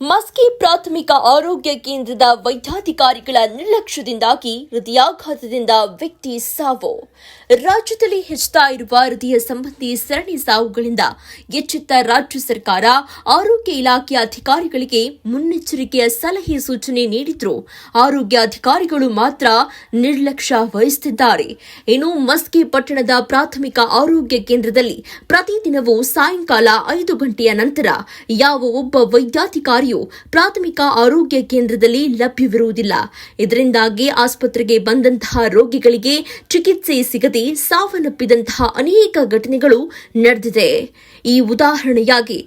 ಮಸ್ಕಿ ಪ್ರಾಥಮಿಕ ಆರೋಗ್ಯ ಕೇಂದ್ರದ ವೈದ್ಯಾಧಿಕಾರಿಗಳ ನಿರ್ಲಕ್ಷ್ಯದಿಂದಾಗಿ ಹೃದಯಾಘಾತದಿಂದ ವ್ಯಕ್ತಿ ಸಾವು. ರಾಜ್ಯದಲ್ಲಿ ಹೆಚ್ಚುತ್ತಾ ಇರುವ ಹೃದಯ ಸಂಬಂಧಿ ಸರಣಿ ಸಾವುಗಳಿಂದ ಎಚ್ಚೆತ್ತ ರಾಜ್ಯ ಸರ್ಕಾರ ಆರೋಗ್ಯ ಇಲಾಖೆ ಅಧಿಕಾರಿಗಳಿಗೆ ಮುನ್ನೆಚ್ಚರಿಕೆಯ ಸಲಹೆ ಸೂಚನೆ ನೀಡಿದ್ರು. ಆರೋಗ್ಯ ಅಧಿಕಾರಿಗಳು ಮಾತ್ರ ನಿರ್ಲಕ್ಷ್ಯ ವಹಿಸುತ್ತಿದ್ದಾರೆ. ಇನ್ನು ಮಸ್ಕಿ ಪಟ್ಟಣದ ಪ್ರಾಥಮಿಕ ಆರೋಗ್ಯ ಕೇಂದ್ರದಲ್ಲಿ ಪ್ರತಿದಿನವೂ ಸಾಯಂಕಾಲ 5 ಗಂಟೆಯ ನಂತರ ಯಾವ ಒಬ್ಬ ವೈದ್ಯಾಧಿಕಾರಿ ಪ್ರಾಥಮಿಕ ಆರೋಗ್ಯ ಕೇಂದ್ರದಲ್ಲಿ ಲಭ್ಯವಿರುವುದಿಲ್ಲ. ಇದರಿಂದಾಗಿ ಆಸ್ಪತ್ರೆಗೆ ಬಂದಂತಹ ರೋಗಿಗಳಿಗೆ ಚಿಕಿತ್ಸೆ ಸಿಗದೆ ಸಾವನ್ನಪ್ಪಿದಂತಹ ಅನೇಕ ಘಟನೆಗಳು ನಡೆದಿದೆ. ಈ ಉದಾಹರಣೆಯಾಗಿ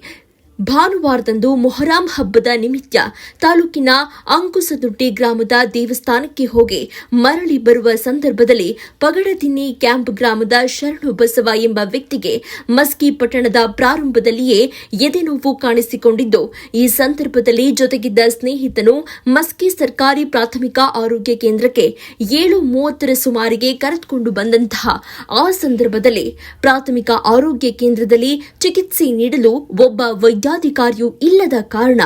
ಭಾನುವಾರದಂದು ಮೊಹರಂ ಹಬ್ಬದ ನಿಮಿತ್ತ ತಾಲೂಕಿನ ಅಂಕುಸದೊಡ್ಡಿ ಗ್ರಾಮದ ದೇವಸ್ಥಾನಕ್ಕೆ ಹೋಗಿ ಮರಳಿ ಬರುವ ಸಂದರ್ಭದಲ್ಲಿ ಪಗಡದಿನ್ನಿ ಕ್ಯಾಂಪ್ ಗ್ರಾಮದ ಶರಣು ಬಸವ ಎಂಬ ವ್ಯಕ್ತಿಗೆ ಮಸ್ಕಿ ಪಟ್ಟಣದ ಪ್ರಾರಂಭದಲ್ಲಿಯೇ ಎದೆನೋವು ಕಾಣಿಸಿಕೊಂಡಿದ್ದು, ಈ ಸಂದರ್ಭದಲ್ಲಿ ಜೊತೆಗಿದ್ದ ಸ್ನೇಹಿತನು ಮಸ್ಕಿ ಸರ್ಕಾರಿ ಪ್ರಾಥಮಿಕ ಆರೋಗ್ಯ ಕೇಂದ್ರಕ್ಕೆ 7:30 ಸುಮಾರಿಗೆ ಕರೆದುಕೊಂಡು ಬಂದಂತಹ ಆ ಸಂದರ್ಭದಲ್ಲಿ ಪ್ರಾಥಮಿಕ ಆರೋಗ್ಯ ಕೇಂದ್ರದಲ್ಲಿ ಚಿಕಿತ್ಸೆ ನೀಡಲು ಒಬ್ಬ ವೈದ್ಯಾಧಿಕಾರಿಯೂ ಇಲ್ಲದ ಕಾರಣ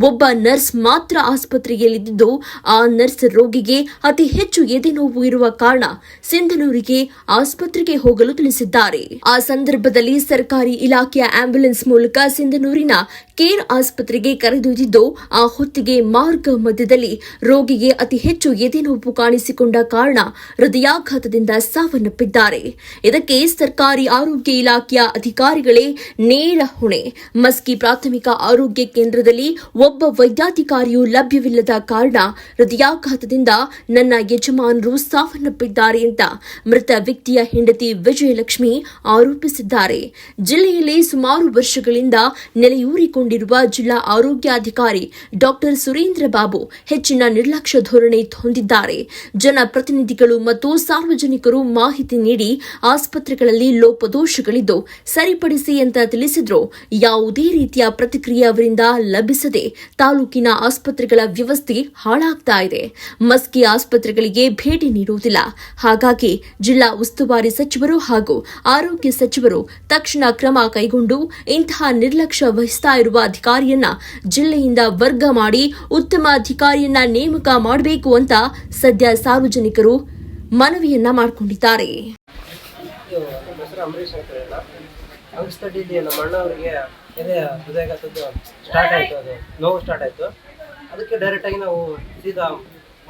ಒಬ್ಬ ನರ್ಸ್ ಮಾತ್ರ ಆಸ್ಪತ್ರೆಯಲ್ಲಿದ್ದು, ಆ ನರ್ಸ್ ರೋಗಿಗೆ ಅತಿ ಹೆಚ್ಚು ಎದೆನೋವು ಇರುವ ಕಾರಣ ಸಿಂಧನೂರಿಗೆ ಆಸ್ಪತ್ರೆಗೆ ಹೋಗಲು ತಿಳಿಸಿದ್ದಾರೆ. ಆ ಸಂದರ್ಭದಲ್ಲಿ ಸರ್ಕಾರಿ ಇಲಾಖೆಯ ಆಂಬ್ಯುಲೆನ್ಸ್ ಮೂಲಕ ಸಿಂಧನೂರಿನ ಕೇರ್ ಆಸ್ಪತ್ರೆಗೆ ಕರೆದೊಯ್ದಿದ್ದು, ಆ ಹೊತ್ತಿಗೆ ಮಾರ್ಗ ಮಧ್ಯದಲ್ಲಿ ರೋಗಿಗೆ ಅತಿ ಹೆಚ್ಚು ಎದೆನೋವು ಕಾಣಿಸಿಕೊಂಡ ಕಾರಣ ಹೃದಯಾಘಾತದಿಂದ ಸಾವನ್ನಪ್ಪಿದ್ದಾರೆ. ಇದಕ್ಕೆ ಸರ್ಕಾರಿ ಆರೋಗ್ಯ ಇಲಾಖೆಯ ಅಧಿಕಾರಿಗಳೇ ನೇರ ಹೊಣೆ. ಮಸ್ಕಿ ಪ್ರಾಥಮಿಕ ಆರೋಗ್ಯ ಕೇಂದ್ರದಲ್ಲಿ ಒಬ್ಬ ವೈದ್ಯಾಧಿಕಾರಿಯೂ ಲಭ್ಯವಿಲ್ಲದ ಕಾರಣ ಹೃದಯಾಘಾತದಿಂದ ನನ್ನ ಯಜಮಾನರು ಸಾವನ್ನಪ್ಪಿದ್ದಾರೆ ಅಂತ ಮೃತ ವ್ಯಕ್ತಿಯ ಹೆಂಡತಿ ವಿಜಯಲಕ್ಷ್ಮಿ ಆರೋಪಿಸಿದ್ದಾರೆ. ಜಿಲ್ಲೆಯಲ್ಲಿ ಸುಮಾರು ವರ್ಷಗಳಿಂದ ನೆಲೆಯೂರಿಕೊಂಡಿರುವ ಜಿಲ್ಲಾ ಆರೋಗ್ಯಾಧಿಕಾರಿ ಡಾಕ್ಟರ್ ಸುರೇಂದ್ರ ಬಾಬು ಹೆಚ್ಚಿನ ನಿರ್ಲಕ್ಷ್ಯ ಧೋರಣೆ ಹೊಂದಿದ್ದಾರೆ. ಜನಪ್ರತಿನಿಧಿಗಳು ಮತ್ತು ಸಾರ್ವಜನಿಕರು ಮಾಹಿತಿ ನೀಡಿ ಆಸ್ಪತ್ರೆಗಳಲ್ಲಿ ಲೋಪದೋಷಗಳಿದ್ದು ಸರಿಪಡಿಸಿ ಅಂತ ತಿಳಿಸಿದ್ರು. ಯಾವುದೇ ರೀತಿಯ ಪ್ರತಿಕ್ರಿಯೆ ಅವರಿಂದ ಲಭಿಸದೆ ತಾಲೂಕಿನ ಆಸ್ಪತ್ರೆಗಳ ವ್ಯವಸ್ಥೆ ಹಾಳಾಗ್ತಾ ಇದೆ. ಮಸ್ಕಿ ಆಸ್ಪತ್ರೆಗಳಿಗೆ ಭೇಟಿ ನೀಡುವುದಿಲ್ಲ. ಹಾಗಾಗಿ ಜಿಲ್ಲಾ ಉಸ್ತುವಾರಿ ಸಚಿವರು ಹಾಗೂ ಆರೋಗ್ಯ ಸಚಿವರು ತಕ್ಷಣ ಕ್ರಮ ಕೈಗೊಂಡು ಇಂತಹ ನಿರ್ಲಕ್ಷ್ಯ ವಹಿಸ್ತಾ ಇರುವ ಅಧಿಕಾರಿಯನ್ನ ಜಿಲ್ಲೆಯಿಂದ ವರ್ಗ ಮಾಡಿ ಉತ್ತಮ ಅಧಿಕಾರಿಯನ್ನ ನೇಮಕ ಮಾಡಬೇಕು ಅಂತ ಸದ್ಯ ಸಾರ್ವಜನಿಕರು ಮನವಿಯನ್ನ ಮಾಡಿಕೊಂಡಿದ್ದಾರೆ. ಅಂಗಸ್ತಡಿಯಲ್ಲಿ ನಮ್ಮ ಅಣ್ಣವರಿಗೆ ಹೃದಯಾಘಾತದ್ದು ಸ್ಟಾರ್ಟ್ ಆಯಿತು, ಅದು ನೋವು ಸ್ಟಾರ್ಟ್ ಆಯಿತು. ಅದಕ್ಕೆ ಡೈರೆಕ್ಟಾಗಿ ನಾವು ಸೀದಾ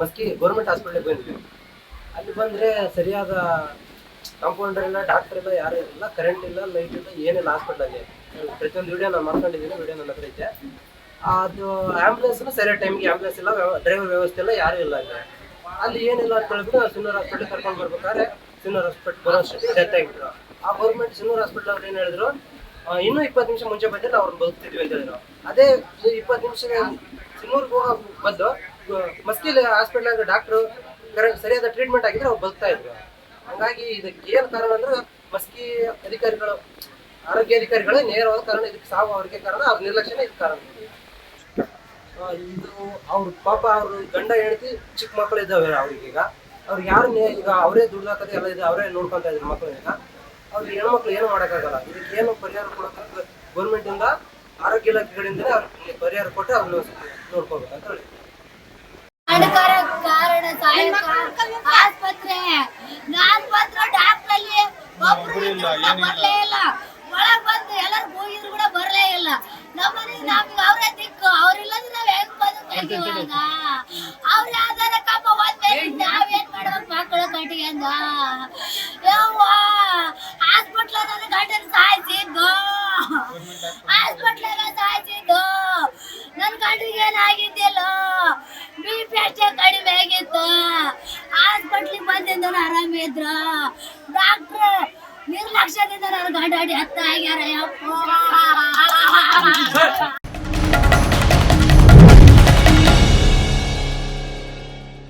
ಮಸ್ಕಿ ಗೌರ್ಮೆಂಟ್ ಹಾಸ್ಪಿಟ್ಲಿಗೆ ಬಂದ್ವಿ. ಅಲ್ಲಿ ಬಂದರೆ ಸರಿಯಾದ ಕಾಂಪೌಂಡರ್ ಇಲ್ಲ, ಡಾಕ್ಟರ್ ಇಲ್ಲ, ಯಾರೂ ಇಲ್ಲ, ಕರೆಂಟ್ ಇಲ್ಲ, ಲೈಟ್ ಇಲ್ಲ, ಏನಿಲ್ಲ ಹಾಸ್ಪಿಟ್ಲಲ್ಲಿ. ಪ್ರತಿಯೊಂದು ವಿಡಿಯೋ ನಾನು ಮಾಡ್ಕೊಂಡಿದ್ದೀನಿ, ವಿಡಿಯೋ ನನ್ನ ಹತ್ರ ಐತೆ. ಅದು ಆ್ಯಂಬುಲೆನ್ಸ್ನ ಸರಿಯಾದ ಟೈಮಿಗೆ ಆ್ಯಂಬುಲೆನ್ಸ್ ಇಲ್ಲ, ಡ್ರೈವರ್ ವ್ಯವಸ್ಥೆ ಇಲ್ಲ, ಯಾರೂ ಇಲ್ಲ ಅಲ್ಲಿ ಏನಿಲ್ಲ ಅಂತ ಹೇಳಿದ್ರು ಸಿನ್ನೂರು ಹಾಸ್ಪಿಟ್ಲಿಗೆ ಕರ್ಕೊಂಡು ಬರ್ಬೇಕಾದ್ರೆ ಸಿನ್ನೂರು ಹಾಸ್ಪಿಟ್ಲ್ ಬರೋಷ್ಟೊತ್ತಿಗೆ ಡೆತ್ ಆಗಿಬಿಟ್ರು. ಆ ಗೌರ್ಮೆಂಟ್ ಸಿನ್ನೂರು ಹಾಸ್ಪಿಟ್ಲ್ ಅವ್ರು ಏನು ಹೇಳಿದ್ರು, ಇನ್ನೂ 20 ನಿಮಿಷ ಮುಂಚೆ ಬಂದಿಲ್ಲ ಅವ್ರನ್ನ ಬದುಕ್ತಿದ್ವಿ ಅಂತ ಹೇಳಿದ್ರು. ಅದೇ 20 ನಿಮಿಷಕ್ಕೆ ಸಿನ್ನೂರ್ಗೆ ಹೋಗೋ ಬದ್ದು ಮಸ್ಕಿಲಿ ಹಾಸ್ಪಿಟ್ಲಾಗ ಡಾಕ್ಟ್ರು ಸರಿಯಾದ ಟ್ರೀಟ್ಮೆಂಟ್ ಆಗಿದ್ರೆ ಅವ್ರು ಬದುಕ್ತಾ ಇದ್ರು. ಹಾಗಾಗಿ ಇದಕ್ಕೆ ಏನು ಕಾರಣ ಅಂದ್ರೆ ಮಸ್ಕಿ ಅಧಿಕಾರಿಗಳು, ಆರೋಗ್ಯ ಅಧಿಕಾರಿಗಳೇ ನೇರವಾದ ಕಾರಣ. ಇದಕ್ಕೆ ಸಾವು ಅವ್ರಿಗೆ ಕಾರಣ, ಅವ್ರ ನಿರ್ಲಕ್ಷ್ಯನೇ ಇದಕ್ಕೆ ಕಾರಣ. ಇದು ಅವ್ರ ಪಾಪ ಅವ್ರ ಗಂಡ ಹೆಂಡತಿ ಚಿಕ್ಕ ಮಕ್ಕಳು ಇದ್ದಾವೆ ಅವ್ರಿಗೀಗ. ಅವ್ರಿಗೆ ಯಾರು ಈಗ ಅವರೇ ದುಡ್ದಾಕದೆ ಎಲ್ಲ ಇದೆ, ಅವರೇ ನೋಡ್ಕೊತಾ ಇದ್ರು ಮಕ್ಕಳೀಗ. ಅವ್ರಿಗೆ ಹೆಣ್ಮಕ್ಳು ಏನು ಮಾಡೋಕ್ಕಾಗಲ್ಲ. ಇದಕ್ಕೆ ಏನು ಪರಿಹಾರ ಕೊಡೋಕೆ ಗೌರ್ಮೆಂಟಿಂದ ಆರೋಗ್ಯ ಇಲಾಖೆಗಳಿಂದಲೇ ಅವ್ರಿಗೆ ಪರಿಹಾರ ಕೊಟ್ಟು ಅವ್ರನ್ನ ನೋಡ್ಕೋಬೇಕಂತ ಹೇಳಿ. ಕಾರಣ ಆಸ್ಪತ್ರೆ ಡಾಕ್ಟ್ರಲ್ಲಿ ಒಬ್ಬರೇ ಇಲ್ಲ, ಒಳಗೆ ಬಂದು ಎಲ್ಲರೂ ಹೋಗಿದ್ರು ಕೂಡ ಬರಲೇ ಇಲ್ಲ. ನಮ್ಮನೆ ನಮ್ಗೆ ಅವರೇ ದಿಕ್ಕು, ಅವ್ರಿಲ್ಲದ್ರೆ ನಾವ್ ಹೆಂಗ್ ಬದುಕಿವಾಗ? ಅವ್ರ ಆಧಾರ ಕಮ್ಮ ಒಂದ್ಮೇಲೆ ನಾವೇನ್ ಮಾಡ್ಬೇಕು ಮಕ್ಕಳು ಕಟ್ಟಿಗೆ ಅಂದ ಯವ್ವ. ಹಾಸ್ಪಿಟ್ಲಾಗ ನನ್ನ ಗಂಡನ ಸಾಯಿಸಿದ್ದು, ಹಾಸ್ಪಿಟ್ಲಾಗ ಸಾಯಿಸಿದ್ದು. ನನ್ನ ಗಂಡಿಗೆ ಏನಾಗಿದ್ದಿಲ್ಲ, BP ಅಷ್ಟೇ ಕಡಿಮೆ ಆಗಿತ್ತು. ಹಾಸ್ಪಿಟ್ಲಿಗೆ ಬಂದಿಂದ ಆರಾಮಿದ್ರು. ಡಾಕ್ಟ್ರ್ ನಿರ್ಲಕ್ಷ್ಯದಿಂದ ನನ್ನ ಗಂಡ ಡೆತ್ ಆಗ್ಯಾರ ಯಪ್ಪ.